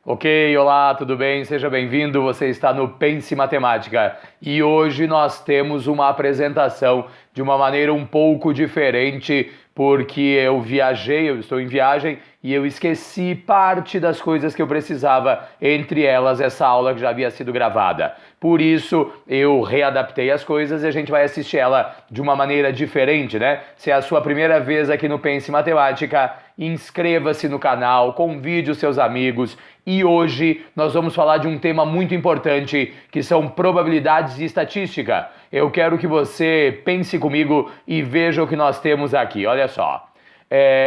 Ok, olá, tudo bem? Seja bem-vindo. Você está no Pense Matemática e hoje nós temos uma apresentação de uma maneira um pouco diferente porque eu estou em viagem e eu esqueci parte das coisas que eu precisava, entre elas essa aula que já havia sido gravada. Por isso eu readaptei as coisas e a gente vai assistir ela de uma maneira diferente, né? Se é a sua primeira vez aqui no Pense Matemática, inscreva-se no canal, convide os seus amigos. E hoje nós vamos falar de um tema muito importante, que são probabilidades e estatística. Eu quero que você pense comigo e veja o que nós temos aqui. Olha só.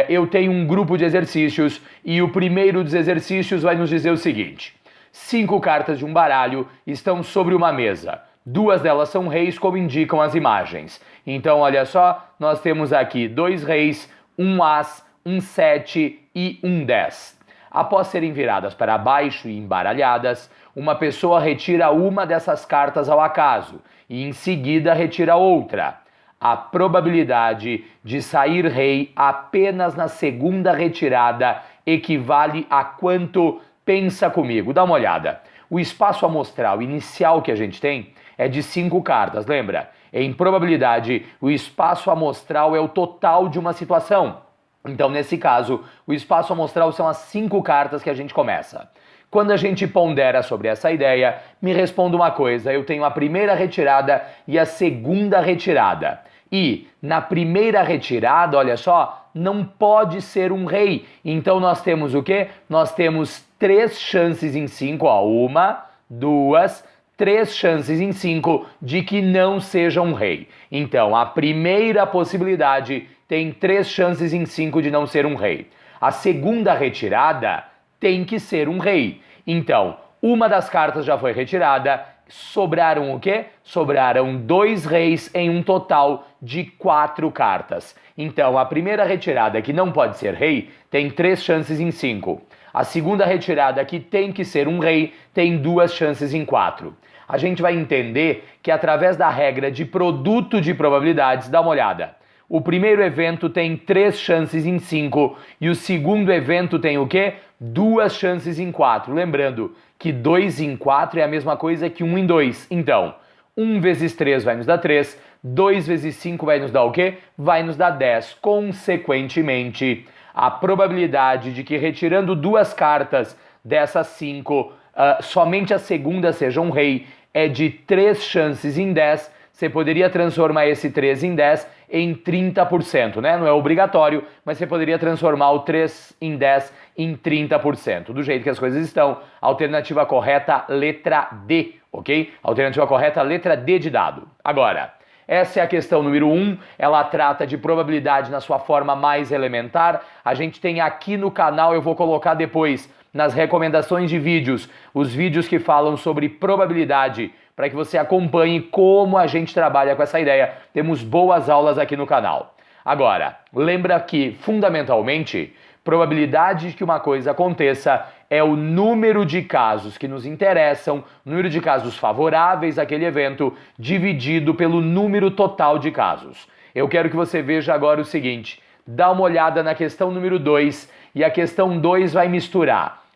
Eu tenho um grupo de exercícios e o primeiro dos exercícios vai nos dizer o seguinte. 5 cartas de um baralho estão sobre uma mesa. 2 delas são reis, como indicam as imagens. Então, olha só, nós temos aqui 2 reis, um as, um 7 e um 10. Após serem viradas para baixo e embaralhadas, uma pessoa retira uma dessas cartas ao acaso e em seguida retira outra. A probabilidade de sair rei apenas na segunda retirada equivale a quanto? Pensa comigo, dá uma olhada. O espaço amostral inicial que a gente tem é de 5 cartas, lembra? Em probabilidade, o espaço amostral é o total de uma situação. Então, nesse caso, o espaço amostral são as 5 cartas que a gente começa. Quando a gente pondera sobre essa ideia, me responda uma coisa, eu tenho a primeira retirada e a segunda retirada. E na primeira retirada, olha só, não pode ser um rei. Então nós temos o quê? Nós temos 3 chances em 5, ó, 1, 2, 3 chances em 5 de que não seja um rei. Então a primeira possibilidade tem 3 chances em 5 de não ser um rei. A segunda retirada tem que ser um rei. Então, uma das cartas já foi retirada, sobraram o quê? Sobraram 2 reis em um total de 4 cartas. Então, a primeira retirada, que não pode ser rei, tem 3 chances em 5. A segunda retirada, que tem que ser um rei, tem 2 chances em 4. A gente vai entender que através da regra de produto de probabilidades, dá uma olhada. O primeiro evento tem 3 chances em 5 e o segundo evento tem o quê? 2 chances em 4. Lembrando que 2 em 4 é a mesma coisa que 1 em 2. Então, 1 vezes 3 vai nos dar 3, 2 vezes 5 vai nos dar o quê? Vai nos dar 10. Consequentemente, a probabilidade de que retirando 2 cartas dessas 5, somente a segunda seja um rei é de 3 chances em 10. Você poderia transformar esse 3 em 10 em 30%, né? Não é obrigatório, mas você poderia transformar o 3 em 10 em 30%. Do jeito que as coisas estão, alternativa correta, letra D, ok? Alternativa correta, letra D de dado. Agora, essa é a questão número 1, ela trata de probabilidade na sua forma mais elementar. A gente tem aqui no canal, eu vou colocar depois nas recomendações de vídeos, os vídeos que falam sobre probabilidade, para que você acompanhe como a gente trabalha com essa ideia. Temos boas aulas aqui no canal. Agora, lembra que, fundamentalmente, probabilidade de que uma coisa aconteça é o número de casos que nos interessam, número de casos favoráveis àquele evento, dividido pelo número total de casos. Eu quero que você veja agora o seguinte, dá uma olhada na questão número 2, e a questão 2 vai misturar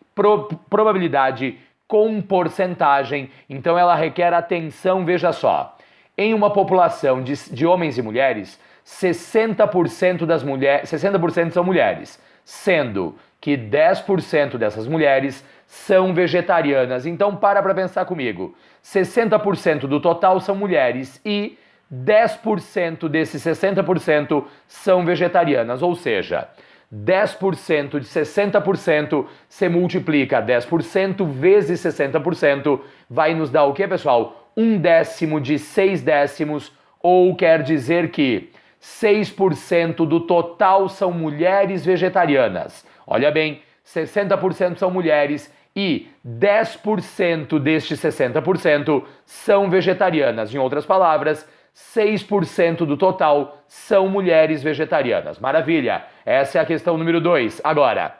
probabilidade com porcentagem, então ela requer atenção, veja só. Em uma população de homens e mulheres, 60% das mulheres, 60% são mulheres, sendo que 10% dessas mulheres são vegetarianas. Então para pensar comigo. 60% do total são mulheres e 10% desses 60% são vegetarianas, ou seja, 10% de 60%, você multiplica 10% vezes 60%, vai nos dar o que, pessoal? 1/10 de 6 décimos, ou quer dizer que 6% do total são mulheres vegetarianas. Olha bem, 60% são mulheres e 10% destes 60% são vegetarianas. Em outras palavras, 6% do total são mulheres vegetarianas. Maravilha! Essa é a questão número 2. Agora,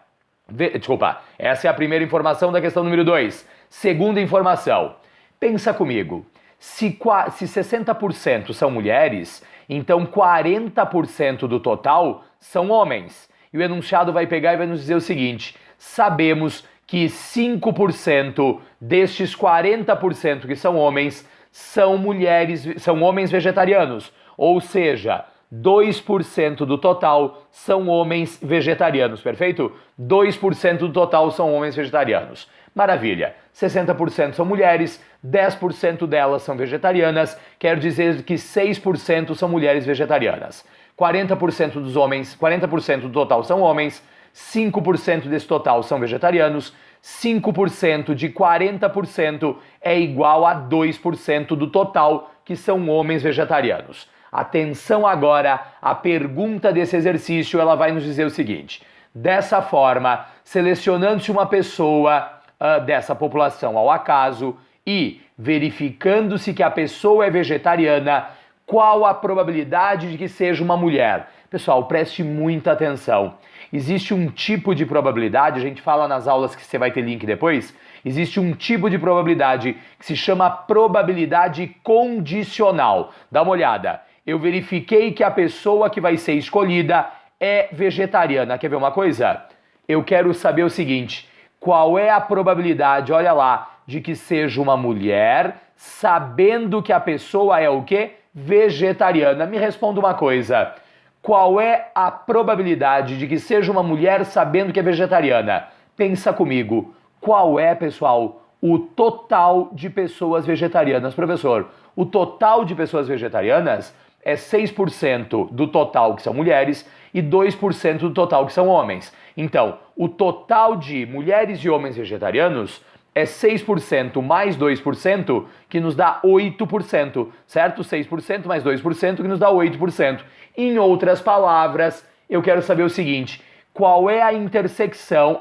essa é a primeira informação da questão número 2. Segunda informação. Pensa comigo. Se 60% são mulheres, então 40% do total são homens. E o enunciado vai pegar e vai nos dizer o seguinte: sabemos que 5% destes 40% que são homens são homens vegetarianos, ou seja, 2% do total são homens vegetarianos, perfeito? 2% do total são homens vegetarianos. Maravilha. 60% são mulheres, 10% delas são vegetarianas, quer dizer que 6% são mulheres vegetarianas. 40% dos homens, 40% do total são homens, 5% desse total são vegetarianos, 5% de 40% é igual a 2% do total que são homens vegetarianos. Atenção agora, a pergunta desse exercício, ela vai nos dizer o seguinte: dessa forma, selecionando-se uma pessoa dessa população ao acaso e verificando-se que a pessoa é vegetariana, qual a probabilidade de que seja uma mulher? Pessoal, preste muita atenção. Existe um tipo de probabilidade, a gente fala nas aulas que você vai ter link depois, existe um tipo de probabilidade que se chama probabilidade condicional. Dá uma olhada. Eu verifiquei que a pessoa que vai ser escolhida é vegetariana. Quer ver uma coisa? Eu quero saber o seguinte: qual é a probabilidade, olha lá, de que seja uma mulher, sabendo que a pessoa é o quê? Vegetariana. Me responda uma coisa. Qual é a probabilidade de que seja uma mulher sabendo que é vegetariana? Pensa comigo. Qual é, pessoal, o total de pessoas vegetarianas? Professor, o total de pessoas vegetarianas é 6% do total que são mulheres e 2% do total que são homens. Então, o total de mulheres e homens vegetarianos é 6% mais 2%, que nos dá 8%, certo? 6% mais 2%, que nos dá 8%. Em outras palavras, eu quero saber o seguinte: qual é a intersecção,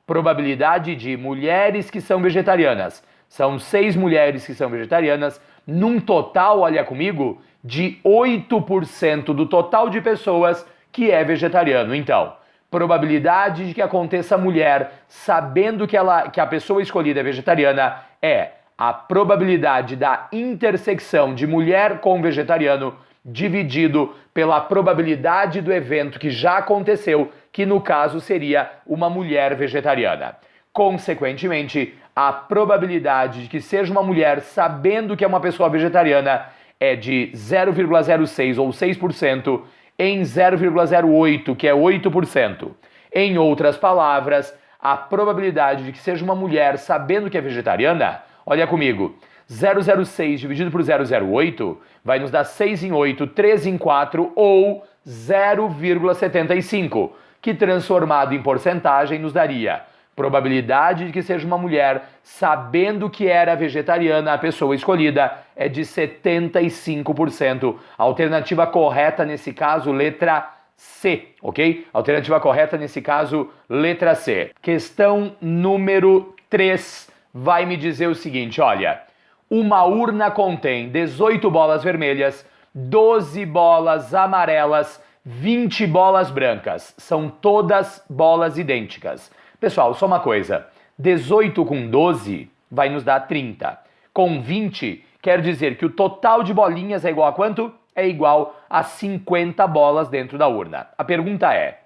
probabilidade de mulheres que são vegetarianas. São 6 mulheres que são vegetarianas, num total, olha comigo, de 8% do total de pessoas que é vegetariano. Então, probabilidade de que aconteça mulher sabendo que a pessoa escolhida é vegetariana é a probabilidade da intersecção de mulher com vegetariano dividido pela probabilidade do evento que já aconteceu, que no caso seria uma mulher vegetariana. Consequentemente, a probabilidade de que seja uma mulher sabendo que é uma pessoa vegetariana é de 0,06 ou 6% em 0,08, que é 8%. Em outras palavras, a probabilidade de que seja uma mulher sabendo que é vegetariana, olha comigo, 0,06 dividido por 0,08 vai nos dar 6 em 8, 3 em 4 ou 0,75, que transformado em porcentagem nos daria probabilidade de que seja uma mulher sabendo que era vegetariana, a pessoa escolhida é de 75%. A alternativa correta nesse caso, letra C, ok? Alternativa correta nesse caso, letra C. Questão número 3 vai me dizer o seguinte, olha: uma urna contém 18 bolas vermelhas, 12 bolas amarelas, 20 bolas brancas. São todas bolas idênticas. Pessoal, só uma coisa, 18 com 12 vai nos dar 30. Com 20, quer dizer que o total de bolinhas é igual a quanto? É igual a 50 bolas dentro da urna. A pergunta é: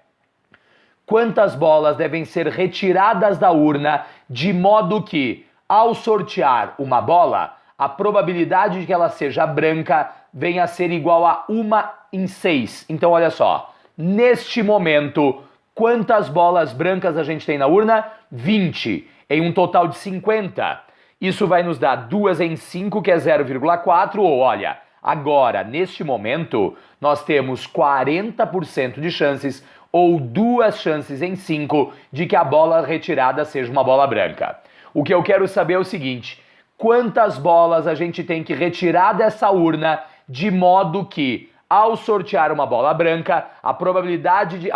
quantas bolas devem ser retiradas da urna de modo que, ao sortear uma bola, a probabilidade de que ela seja branca venha a ser igual a 1 em 6. Então, olha só, neste momento, quantas bolas brancas a gente tem na urna? 20, em um total de 50. Isso vai nos dar 2 em 5, que é 0,4, ou olha, agora, neste momento, nós temos 40% de chances, ou 2 chances em 5, de que a bola retirada seja uma bola branca. O que eu quero saber é o seguinte: quantas bolas a gente tem que retirar dessa urna de modo que, ao sortear uma bola branca, a probabilidade de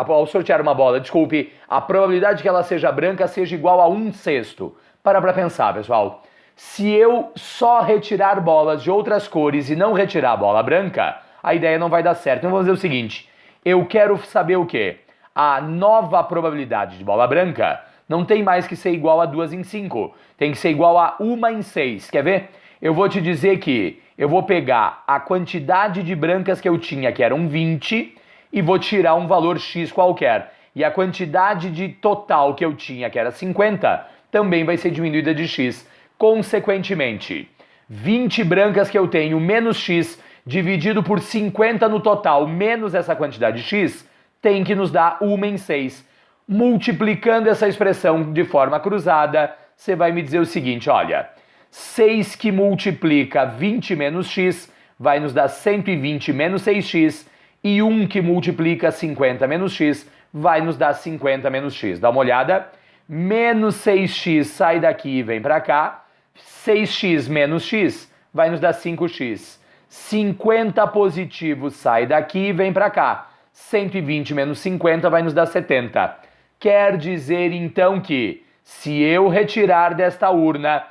que ela seja branca seja igual a 1/6. Para pensar, pessoal. Se eu só retirar bolas de outras cores e não retirar a bola branca, a ideia não vai dar certo. Então vamos fazer o seguinte: eu quero saber o quê? A nova probabilidade de bola branca não tem mais que ser igual a 2 em 5. Tem que ser igual a 1 em 6. Quer ver? Eu vou te dizer que eu vou pegar a quantidade de brancas que eu tinha, que eram 20, e vou tirar um valor X qualquer. E a quantidade de total que eu tinha, que era 50, também vai ser diminuída de x. Consequentemente, 20 brancas que eu tenho menos x dividido por 50 no total menos essa quantidade x tem que nos dar 1 em 6. Multiplicando essa expressão de forma cruzada, você vai me dizer o seguinte, olha, 6 que multiplica 20 menos x vai nos dar 120 menos 6x, e 1 que multiplica 50 menos x vai nos dar 50 menos x. Dá uma olhada, menos 6x sai daqui e vem para cá, 6x menos x vai nos dar 5x. 50 positivo sai daqui e vem para cá, 120 menos 50 vai nos dar 70. Quer dizer, então, que se eu retirar desta urna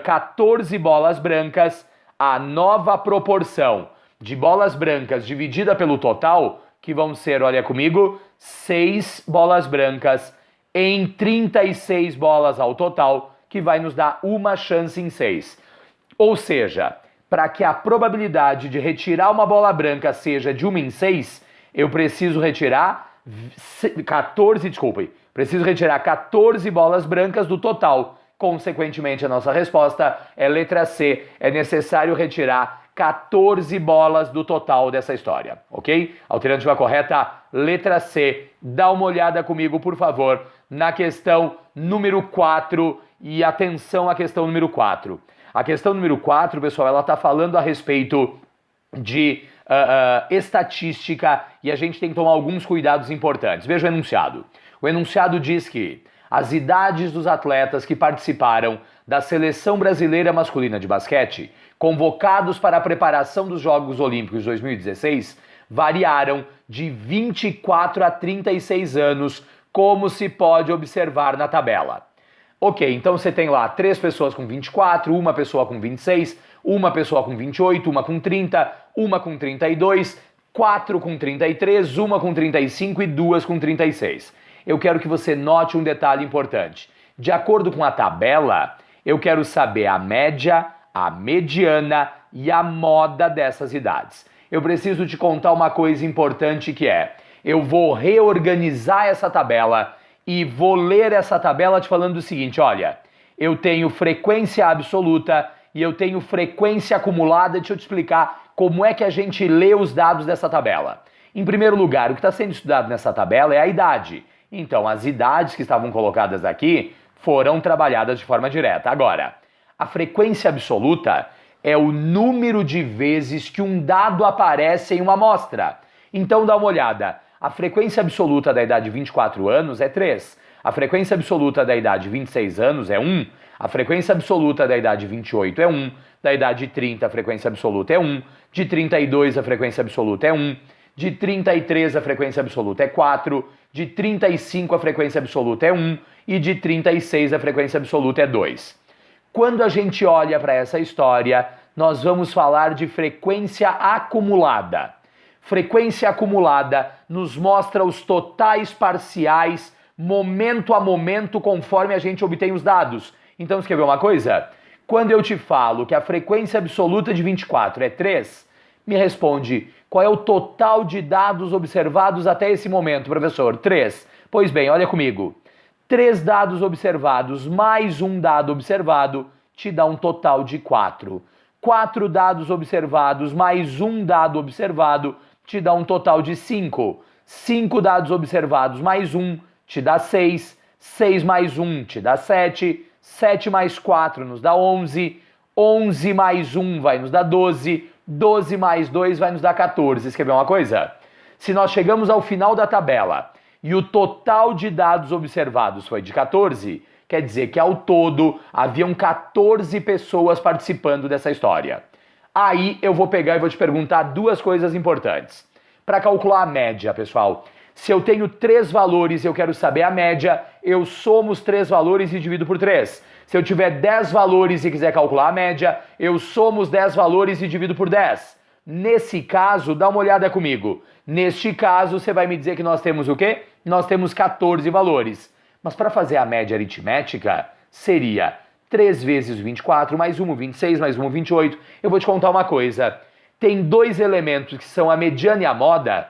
14 bolas brancas, a nova proporção de bolas brancas dividida pelo total, que vão ser, olha comigo, 6 bolas brancas em 36 bolas ao total, que vai nos dar uma chance em 6. Ou seja, para que a probabilidade de retirar uma bola branca seja de 1 em 6, eu preciso retirar 14 bolas brancas do total. Consequentemente, a nossa resposta é letra C. É necessário retirar 14 bolas do total dessa história, ok? Alternativa correta, letra C. Dá uma olhada comigo, por favor, na questão número 4 e atenção à questão número 4. A questão número 4, pessoal, ela está falando a respeito de estatística e a gente tem que tomar alguns cuidados importantes. Veja o enunciado. O enunciado diz que as idades dos atletas que participaram da Seleção Brasileira Masculina de Basquete, convocados para a preparação dos Jogos Olímpicos de 2016, variaram de 24 a 36 anos, como se pode observar na tabela. Ok, então você tem lá 3 pessoas com 24, uma pessoa com 26, uma pessoa com 28, uma com 30, uma com 32, 4 com 33, uma com 35 e 2 com 36. Eu quero que você note um detalhe importante. De acordo com a tabela, eu quero saber a média, a mediana e a moda dessas idades. Eu preciso te contar uma coisa importante que é, eu vou reorganizar essa tabela e vou ler essa tabela te falando o seguinte, olha, eu tenho frequência absoluta e eu tenho frequência acumulada. Deixa eu te explicar como é que a gente lê os dados dessa tabela. Em primeiro lugar, o que está sendo estudado nessa tabela é a idade. Então, as idades que estavam colocadas aqui foram trabalhadas de forma direta. Agora, a frequência absoluta é o número de vezes que um dado aparece em uma amostra. Então, dá uma olhada. A frequência absoluta da idade de 24 anos é 3. A frequência absoluta da idade de 26 anos é 1. A frequência absoluta da idade de 28 é 1. Da idade de 30, a frequência absoluta é 1. De 32, a frequência absoluta é 1. De 33, a frequência absoluta é 4. De 35, a frequência absoluta é 1. E de 36, a frequência absoluta é 2. Quando a gente olha para essa história, nós vamos falar de frequência acumulada. Frequência acumulada nos mostra os totais parciais, momento a momento, conforme a gente obtém os dados. Então, você quer ver uma coisa? Quando eu te falo que a frequência absoluta de 24 é 3, me responde, qual é o total de dados observados até esse momento, professor? 3. Pois bem, olha comigo. 3 dados observados mais um dado observado te dá um total de 4. 4 dados observados mais um dado observado te dá um total de 5. 5 dados observados mais 1 te dá 6. 6 mais 1 te dá 7. 7 mais 4 nos dá 11. 11 mais 1 vai nos dar 12. 12 mais 2 vai nos dar 14. Você quer ver uma coisa? Se nós chegamos ao final da tabela e o total de dados observados foi de 14, quer dizer que ao todo haviam 14 pessoas participando dessa história. Aí eu vou pegar e vou te perguntar 2 coisas importantes. Para calcular a média, pessoal, se eu tenho 3 valores e eu quero saber a média, eu somo os 3 valores e divido por 3. Se eu tiver 10 valores e quiser calcular a média, eu somo os 10 valores e divido por 10. Nesse caso, dá uma olhada comigo. Neste caso, você vai me dizer que nós temos o quê? Nós temos 14 valores. Mas para fazer a média aritmética, seria 3 vezes 24, mais 1, 26, mais 1, 28. Eu vou te contar uma coisa. Tem 2 elementos que são a mediana e a moda,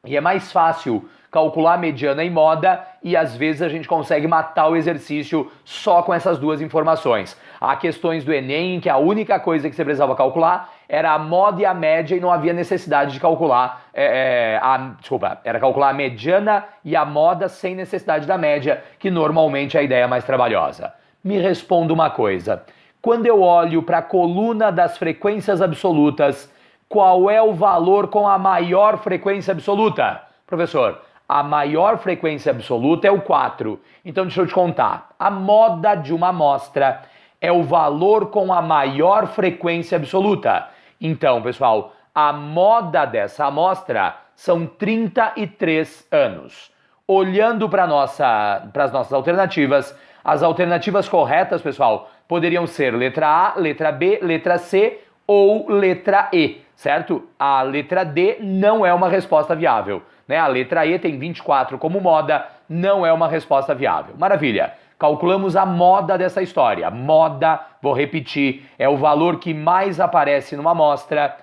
E é mais fácil calcular mediana e moda e às vezes a gente consegue matar o exercício só com essas duas informações. Há questões do Enem em que a única coisa que você precisava calcular era a moda e a média e não havia necessidade de calcular, era calcular a mediana e a moda sem necessidade da média, que normalmente é a ideia mais trabalhosa. Me responda uma coisa, quando eu olho para a coluna das frequências absolutas, qual é o valor com a maior frequência absoluta? Professor, a maior frequência absoluta é o 4. Então deixa eu te contar. A moda de uma amostra é o valor com a maior frequência absoluta. Então, pessoal, a moda dessa amostra são 33 anos. Olhando para as nossas alternativas, as alternativas corretas, pessoal, poderiam ser letra A, letra B, letra C ou letra E, certo? A letra D não é uma resposta viável, né? A letra E tem 24 como moda, não é uma resposta viável. Maravilha! Calculamos a moda dessa história. Moda, vou repetir, é o valor que mais aparece numa amostra.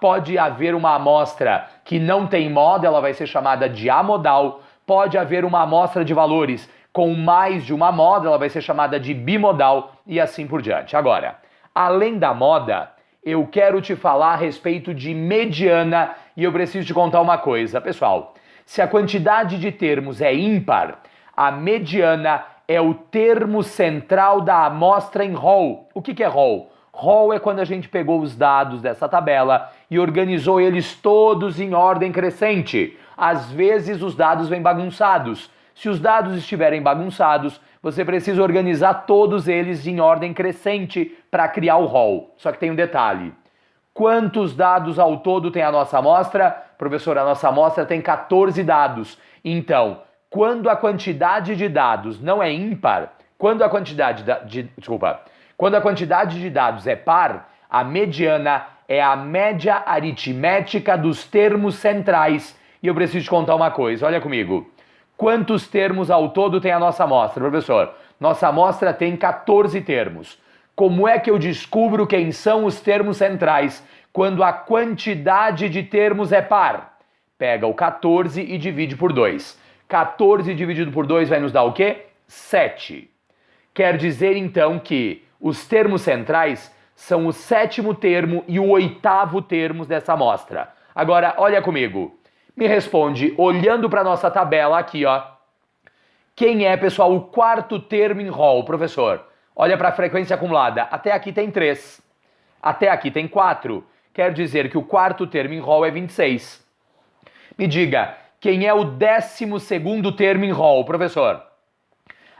Pode haver uma amostra que não tem moda, ela vai ser chamada de amodal. Pode haver uma amostra de valores com mais de uma moda, ela vai ser chamada de bimodal e assim por diante. Agora, além da moda, eu quero te falar a respeito de mediana e eu preciso te contar uma coisa. Pessoal, se a quantidade de termos é ímpar, a mediana é o termo central da amostra em Hall. O que é Hall? Hall é quando a gente pegou os dados dessa tabela e organizou eles todos em ordem crescente. Às vezes os dados vêm bagunçados. Se os dados estiverem bagunçados, você precisa organizar todos eles em ordem crescente para criar o Hall. Só que tem um detalhe. Quantos dados ao todo tem a nossa amostra? Professor, a nossa amostra tem 14 dados. Então, quando a quantidade de dados não é ímpar, quando a quantidade de dados é par, a mediana é a média aritmética dos termos centrais. E eu preciso te contar uma coisa, olha comigo. Quantos termos ao todo tem a nossa amostra, professor? Nossa amostra tem 14 termos. Como é que eu descubro quem são os termos centrais quando a quantidade de termos é par? Pega o 14 e divide por 2. 14 dividido por 2 vai nos dar o quê? 7. Quer dizer, então, que os termos centrais são o 7º termo e o 8º termos dessa amostra. Agora, olha comigo. Me responde, olhando para a nossa tabela aqui, ó. Quem é, pessoal, o 4º termo em Hall, professor? Olha para a frequência acumulada. Até aqui tem 3. Até aqui tem 4. Quer dizer que o 4º termo em Hall é 26. Me diga, quem é o 12º termo em Hall, professor?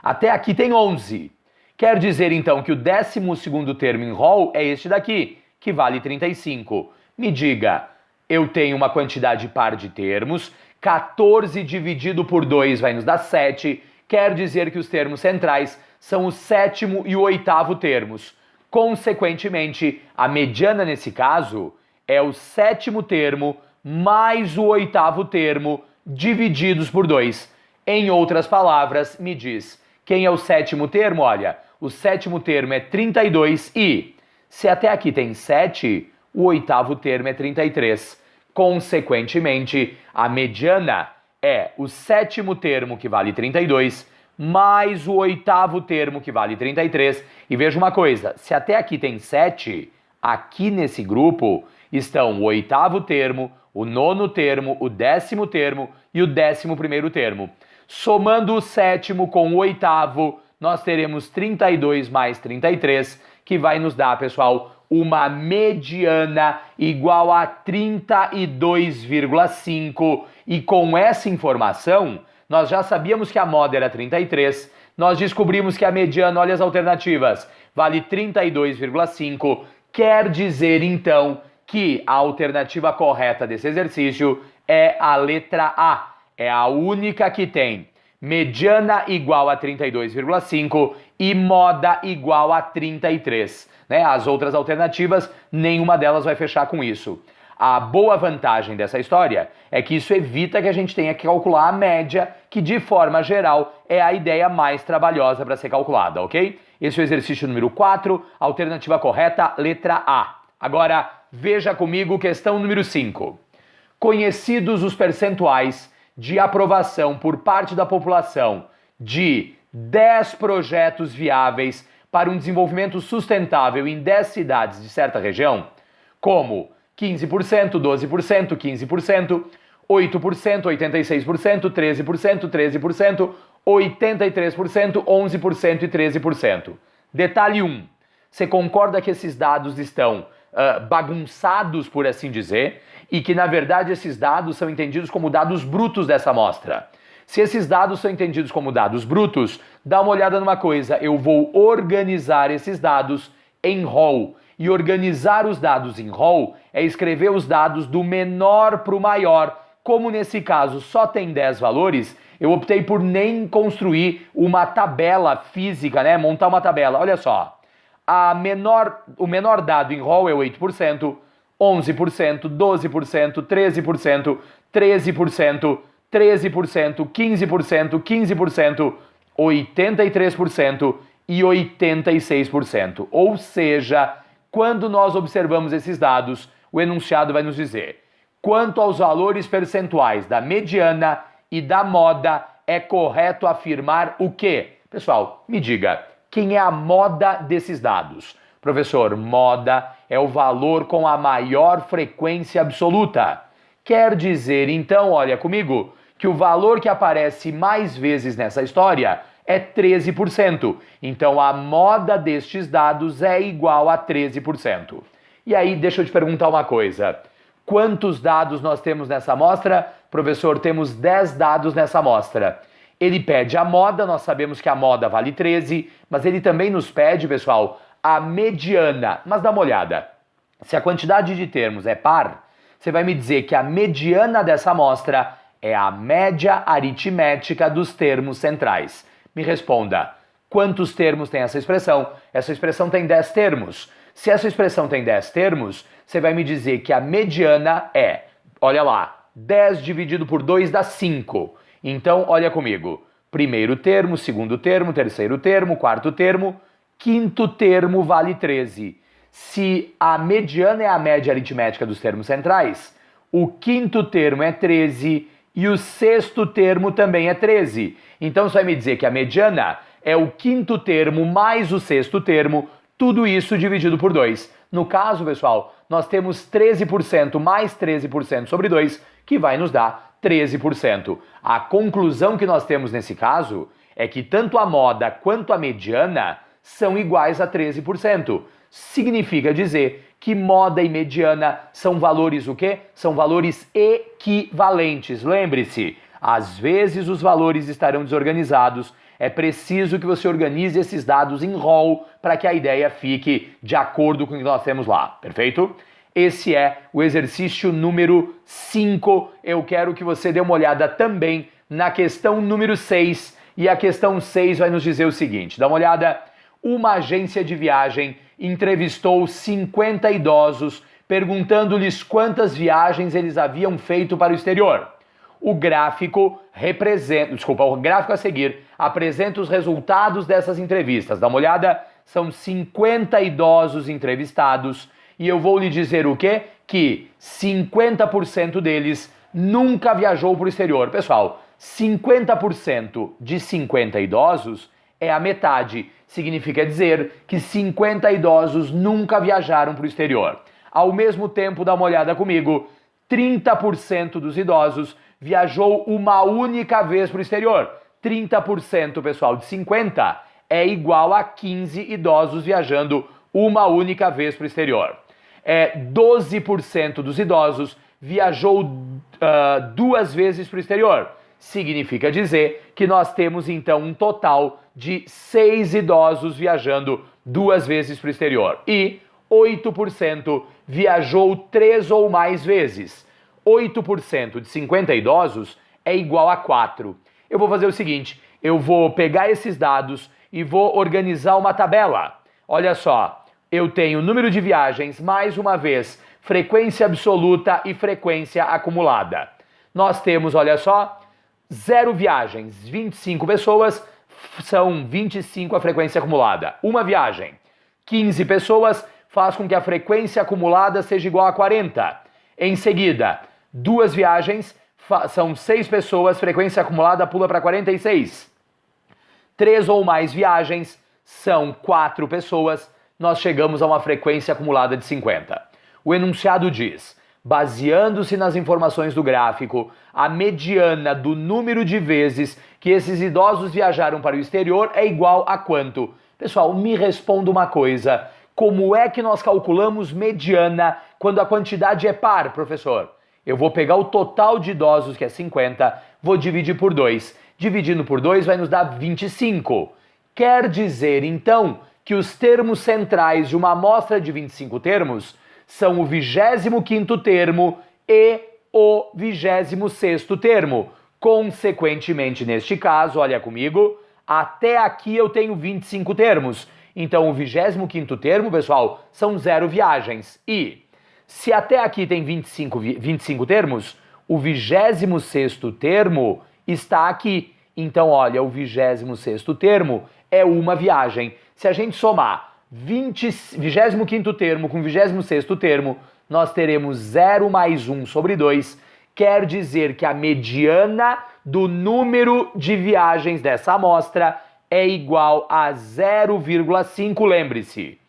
Até aqui tem 11. Quer dizer, então, que o 12º termo em Hall é este daqui, que vale 35. Me diga, eu tenho uma quantidade par de termos, 14 dividido por 2 vai nos dar 7, quer dizer que os termos centrais são o 7º e o 8º termos. Consequentemente, a mediana nesse caso é o 7º termo mais o 8º termo divididos por 2. Em outras palavras, me diz, quem é o 7º termo? Olha, o 7º termo é 32 e, se até aqui tem 7, o 8º termo é 33. Consequentemente, a mediana é o 7º termo, que vale 32, mais o 8º termo, que vale 33. E veja uma coisa, se até aqui tem 7, aqui nesse grupo estão o 8º termo, o 9º termo, o 10º termo e o 11º termo. Somando o 7º com o 8º, nós teremos 32 mais 33, que vai nos dar, pessoal, uma mediana igual a 32,5. E com essa informação, nós já sabíamos que a moda era 33, nós descobrimos que a mediana, olha as alternativas, vale 32,5. Quer dizer, então, que a alternativa correta desse exercício é a letra A. É a única que tem mediana igual a 32,5 e moda igual a 33. Né? As outras alternativas, nenhuma delas vai fechar com isso. A boa vantagem dessa história é que isso evita que a gente tenha que calcular a média, que de forma geral é a ideia mais trabalhosa para ser calculada, ok? Esse é o exercício número 4, alternativa correta, letra A. Agora, veja comigo questão número 5. Conhecidos os percentuais de aprovação por parte da população de 10 projetos viáveis para um desenvolvimento sustentável em 10 cidades de certa região, como 15%, 12%, 15%, 8%, 86%, 13%, 13%, 83%, 11% e 13%. Detalhe 1. Você concorda que esses dados estão bagunçados, por assim dizer, e que, na verdade, esses dados são entendidos como dados brutos dessa amostra? Se esses dados são entendidos como dados brutos, dá uma olhada numa coisa. Eu vou organizar esses dados em rol. E organizar os dados em rol é escrever os dados do menor para o maior. Como nesse caso só tem 10 valores, eu optei por nem construir uma tabela física, né? Montar uma tabela. Olha só. O menor dado em rol é 8%, 11%, 12%, 13%, 13%, 13%, 15%, 15%, 83% e 86%. Ou seja, quando nós observamos esses dados, o enunciado vai nos dizer: quanto aos valores percentuais da mediana e da moda, é correto afirmar o quê? Pessoal, me diga, quem é a moda desses dados? Professor, moda é o valor com a maior frequência absoluta. Quer dizer, então, olha comigo, que o valor que aparece mais vezes nessa história é 13%. Então, a moda destes dados é igual a 13%. E aí, deixa eu te perguntar uma coisa. Quantos dados nós temos nessa amostra? Professor, temos 10 dados nessa amostra. Ele pede a moda, nós sabemos que a moda vale 13, mas ele também nos pede, pessoal, a mediana. Mas dá uma olhada. Se a quantidade de termos é par, você vai me dizer que a mediana dessa amostra é a média aritmética dos termos centrais. Me responda, quantos termos tem essa expressão? Essa expressão tem 10 termos. Se essa expressão tem 10 termos, você vai me dizer que a mediana é, olha lá, 10 dividido por 2 dá 5. Então, olha comigo. Primeiro termo, segundo termo, terceiro termo, quarto termo, quinto termo vale 13. Se a mediana é a média aritmética dos termos centrais, o quinto termo é 13 e o sexto termo também é 13. Então, você vai me dizer que a mediana é o quinto termo mais o sexto termo, tudo isso dividido por 2. No caso, pessoal, nós temos 13% mais 13% sobre 2, que vai nos dar 13%. A conclusão que nós temos nesse caso é que tanto a moda quanto a mediana são iguais a 13%. Significa dizer que moda e mediana são valores o quê? São valores equivalentes. Lembre-se, às vezes os valores estarão desorganizados. É preciso que você organize esses dados em rol para que a ideia fique de acordo com o que nós temos lá. Perfeito? Esse é o exercício número 5. Eu quero que você dê uma olhada também na questão número 6. E a questão 6 vai nos dizer o seguinte. Dá uma olhada. Uma agência de viagem entrevistou 50 idosos, perguntando-lhes quantas viagens eles haviam feito para o exterior. O gráfico a seguir apresenta os resultados dessas entrevistas. Dá uma olhada. São 50 idosos entrevistados. E eu vou lhe dizer o quê? Que 50% deles nunca viajou para o exterior. Pessoal, 50% de 50 idosos é a metade. Significa dizer que 50 idosos nunca viajaram para o exterior. Ao mesmo tempo, dá uma olhada comigo, 30% dos idosos viajou uma única vez para o exterior. 30%, pessoal, de 50 é igual a 15 idosos viajando uma única vez para o exterior. 12% dos idosos viajou 2 vezes para o exterior. Significa dizer que nós temos então um total de 6 idosos viajando 2 vezes para o exterior. E 8% viajou 3 ou mais vezes. 8% de 50 idosos é igual a 4. Eu vou fazer o seguinte, eu vou pegar esses dados e vou organizar uma tabela. Olha só, eu tenho número de viagens, mais uma vez, frequência absoluta e frequência acumulada. Nós temos, olha só, 0 viagens, 25 pessoas, são 25 a frequência acumulada. Uma viagem, 15 pessoas, faz com que a frequência acumulada seja igual a 40. Em seguida, 2 viagens, são 6 pessoas, frequência acumulada pula para 46. 3 ou mais viagens, são 4 pessoas, nós chegamos a uma frequência acumulada de 50. O enunciado diz: baseando-se nas informações do gráfico, a mediana do número de vezes que esses idosos viajaram para o exterior é igual a quanto? Pessoal, me responda uma coisa. Como é que nós calculamos mediana quando a quantidade é par, professor? Eu vou pegar o total de idosos, que é 50, vou dividir por 2. Dividindo por 2 vai nos dar 25. Quer dizer, então, que os termos centrais de uma amostra de 25 termos são o 25º termo e o 26º termo. Consequentemente, neste caso, olha comigo, até aqui eu tenho 25 termos. Então, o 25º termo, pessoal, são 0 viagens. E se até aqui tem 25 termos, o 26º termo está aqui. Então, olha, o 26º termo é uma viagem. Se a gente somar 25º termo com 26º termo, nós teremos 0 mais 1 sobre 2. Quer dizer que a mediana do número de viagens dessa amostra é igual a 0,5, lembre-se.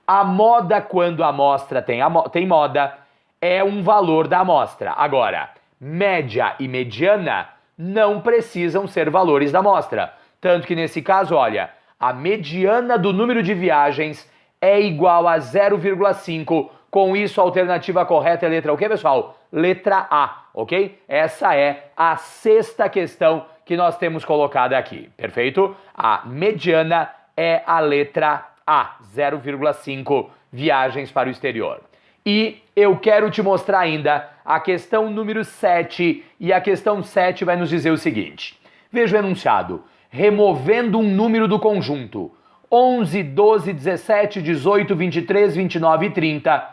A moda, quando a amostra tem moda, é um valor da amostra. Agora, média e mediana não precisam ser valores da amostra. Tanto que nesse caso, olha, a mediana do número de viagens é igual a 0,5. Com isso, a alternativa correta é a letra o quê, pessoal? Letra A, ok? Essa é a 6ª questão que nós temos colocada aqui, perfeito? A mediana é a letra A, 0,5 viagens para o exterior. E eu quero te mostrar ainda a questão número 7, e a questão 7 vai nos dizer o seguinte. Veja o enunciado. Removendo um número do conjunto 11, 12, 17, 18, 23, 29 e 30,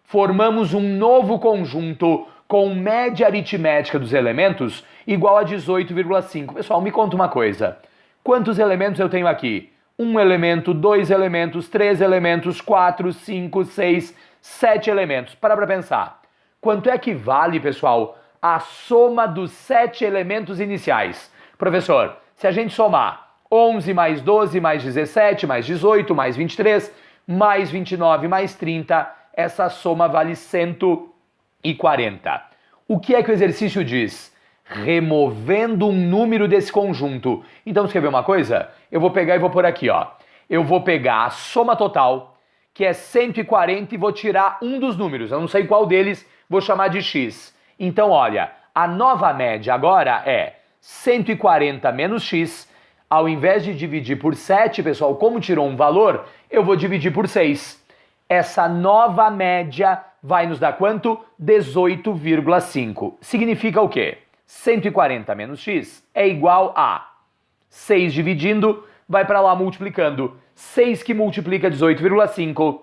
formamos um novo conjunto com média aritmética dos elementos igual a 18,5. Pessoal, me conta uma coisa. Quantos elementos eu tenho aqui? 1 elemento, 2 elementos, 3 elementos, 4, 5, 6, 7 elementos. Para pensar. Quanto é que vale, pessoal, a soma dos 7 elementos iniciais? Professor, se a gente somar 11 mais 12 mais 17 mais 18 mais 23 mais 29 mais 30, essa soma vale 140. O que é que o exercício diz? Removendo um número desse conjunto. Então, escrever uma coisa? Eu vou pegar e vou pôr aqui, ó. Eu vou pegar a soma total, que é 140, e vou tirar um dos números. Eu não sei qual deles, vou chamar de x. Então, olha, a nova média agora é 140 menos x. Ao invés de dividir por 7, pessoal, como tirou um valor, eu vou dividir por 6. Essa nova média vai nos dar quanto? 18,5. Significa o quê? 140 menos x é igual a 6 dividindo, vai para lá multiplicando. 6 que multiplica 18,5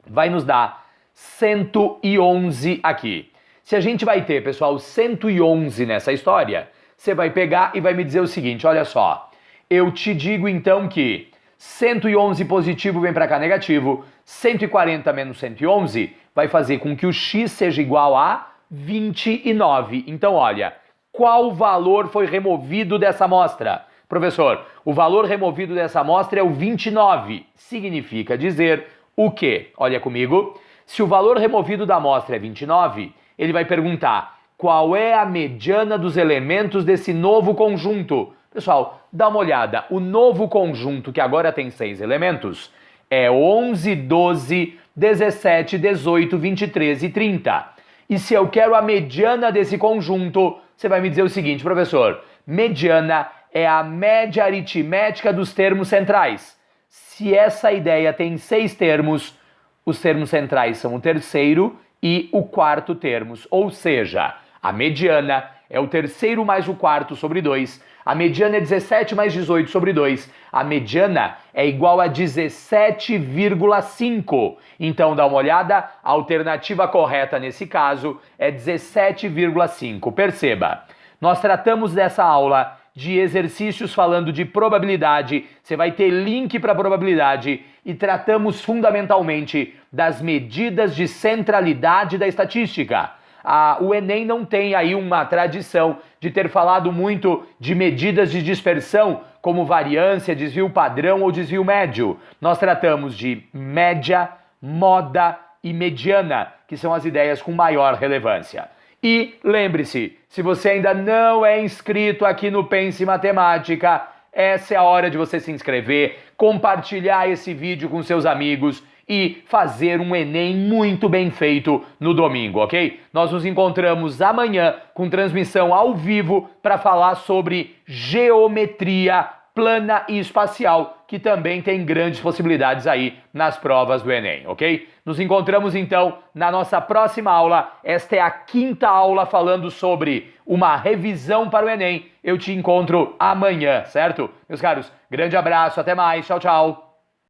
vai nos dar 111 aqui. Se a gente vai ter, pessoal, 111 nessa história, você vai pegar e vai me dizer o seguinte, olha só. Eu te digo então que 111 positivo vem para cá negativo, 140 menos 111 vai fazer com que o x seja igual a 29. Então, olha, qual valor foi removido dessa amostra? Professor, o valor removido dessa amostra é o 29. Significa dizer o quê? Olha comigo. Se o valor removido da amostra é 29, ele vai perguntar qual é a mediana dos elementos desse novo conjunto. Pessoal, dá uma olhada. O novo conjunto, que agora tem 6 elementos, é 11, 12, 17, 18, 23 e 30. E se eu quero a mediana desse conjunto, você vai me dizer o seguinte, professor, mediana é a média aritmética dos termos centrais. Se essa ideia tem 6 termos, os termos centrais são o terceiro e o quarto termos. Ou seja, a mediana é o terceiro mais o quarto sobre 2. A mediana é 17 mais 18 sobre 2. A mediana é igual a 17,5. Então, dá uma olhada, a alternativa correta nesse caso é 17,5. Perceba, nós tratamos dessa aula de exercícios falando de probabilidade, você vai ter link para probabilidade, e tratamos fundamentalmente das medidas de centralidade da estatística. O Enem não tem aí uma tradição de ter falado muito de medidas de dispersão, como variância, desvio padrão ou desvio médio. Nós tratamos de média, moda e mediana, que são as ideias com maior relevância. E lembre-se, se você ainda não é inscrito aqui no Pense Matemática, essa é a hora de você se inscrever, compartilhar esse vídeo com seus amigos e fazer um Enem muito bem feito no domingo, ok? Nós nos encontramos amanhã com transmissão ao vivo para falar sobre geometria plana e espacial, que também tem grandes possibilidades aí nas provas do Enem, ok? Nos encontramos então na nossa próxima aula. Esta é a 5ª aula falando sobre uma revisão para o Enem. Eu te encontro amanhã, certo? Meus caros, grande abraço, até mais, tchau, tchau!